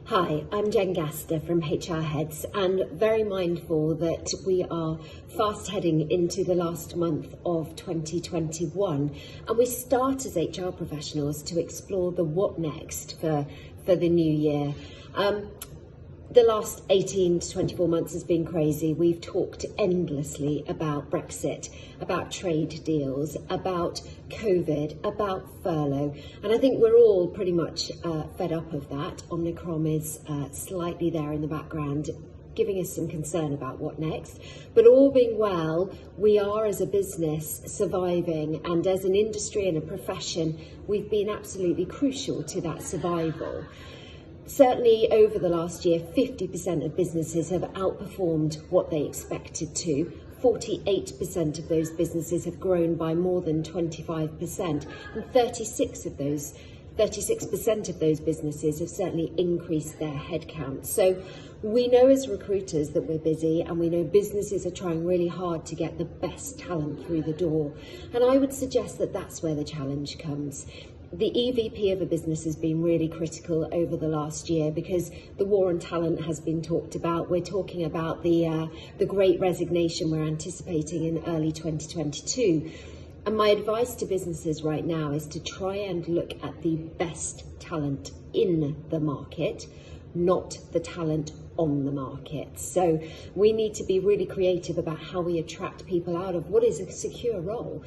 Hi, I'm Jen Gaster from HR Heads, and very mindful that we are fast heading into the last month of 2021, and we start as HR professionals to explore the what next for the new year. The last 18 to 24 months has been crazy. We've talked endlessly about Brexit, about trade deals, about COVID, about furlough. And I think we're all pretty much fed up of that. Omicron is slightly there in the background, giving us some concern about what next. But all being well, we are as a business surviving, and as an industry and a profession, we've been absolutely crucial to that survival. Certainly over the last year, 50% of businesses have outperformed what they expected to. 48% of those businesses have grown by more than 25%, and 36% of those businesses have certainly increased their headcount. So we know as recruiters that we're busy, and we know businesses are trying really hard to get the best talent through the door. And I would suggest that that's where the challenge comes. The EVP of a business has been really critical over the last year because the war on talent has been talked about. We're talking about the great resignation we're anticipating in early 2022. And my advice to businesses right now is to try and look at the best talent in the market, not the talent on the market. So we need to be really creative about how we attract people out of what is a secure role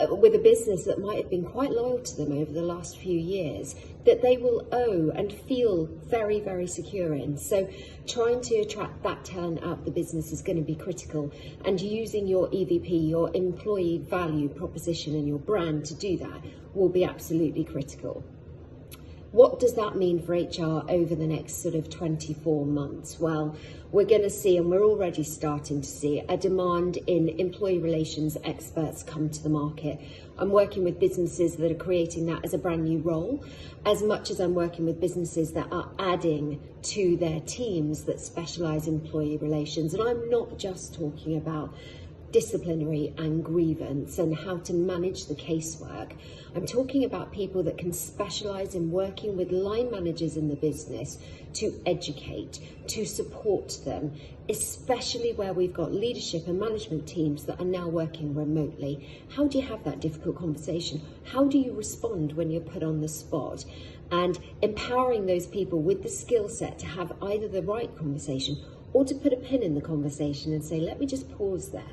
with a business that might have been quite loyal to them over the last few years, that they will owe and feel very, very secure in. So trying to attract that talent out of the business is going to be critical, and using your EVP, your employee value proposition, and your brand to do that will be absolutely critical. What does that mean for HR over the next sort of 24 months? Well, we're going to see, and we're already starting to see, a demand in employee relations experts come to the market. I'm working with businesses that are creating that as a brand new role, as much as I'm working with businesses that are adding to their teams that specialise in employee relations. And I'm not just talking about disciplinary and grievance and how to manage the casework. I'm talking about people that can specialise in working with line managers in the business to educate, to support them, especially where we've got leadership and management teams that are now working remotely. How do you have that difficult conversation? How do you respond when you're put on the spot? And empowering those people with the skill set to have either the right conversation or to put a pin in the conversation and say, let me just pause there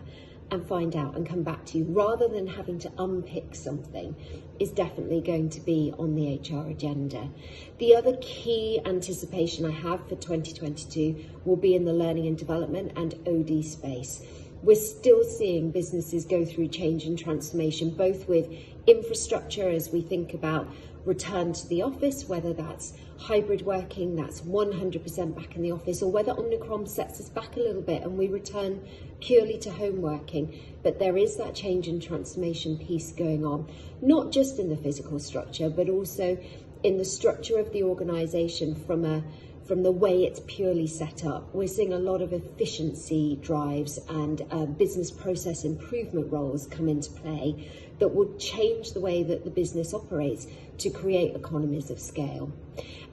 and find out and come back to you, rather than having to unpick something, is definitely going to be on the HR agenda. The other key anticipation I have for 2022 will be in the learning and development and OD space. We're still seeing businesses go through change and transformation, both with infrastructure as we think about return to the office, whether that's hybrid working, that's 100% back in the office, or whether Omicron sets us back a little bit and we return purely to home working. But there is that change and transformation piece going on, not just in the physical structure, but also in the structure of the organisation from the way it's purely set up. We're seeing a lot of efficiency drives and business process improvement roles come into play that will change the way that the business operates to create economies of scale.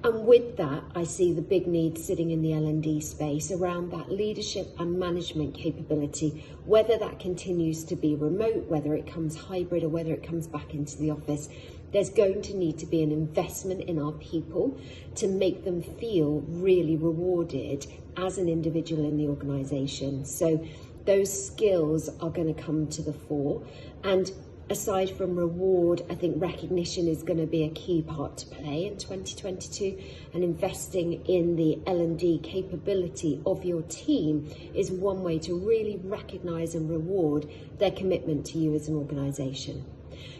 And with that, I see the big need sitting in the L&D space around that leadership and management capability, whether that continues to be remote, whether it comes hybrid, or whether it comes back into the office. There's going to need to be an investment in our people to make them feel really rewarded as an individual in the organisation. So those skills are going to come to the fore. And aside from reward, I think recognition is going to be a key part to play in 2022, and investing in the L&D capability of your team is one way to really recognise and reward their commitment to you as an organisation.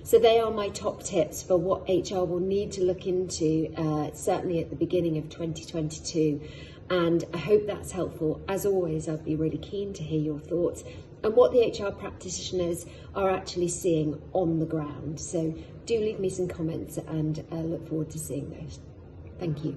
So they are my top tips for what HR will need to look into, certainly at the beginning of 2022. And I hope that's helpful. As always, I'd be really keen to hear your thoughts and what the HR practitioners are actually seeing on the ground. So do leave me some comments, and look forward to seeing those. Thank you.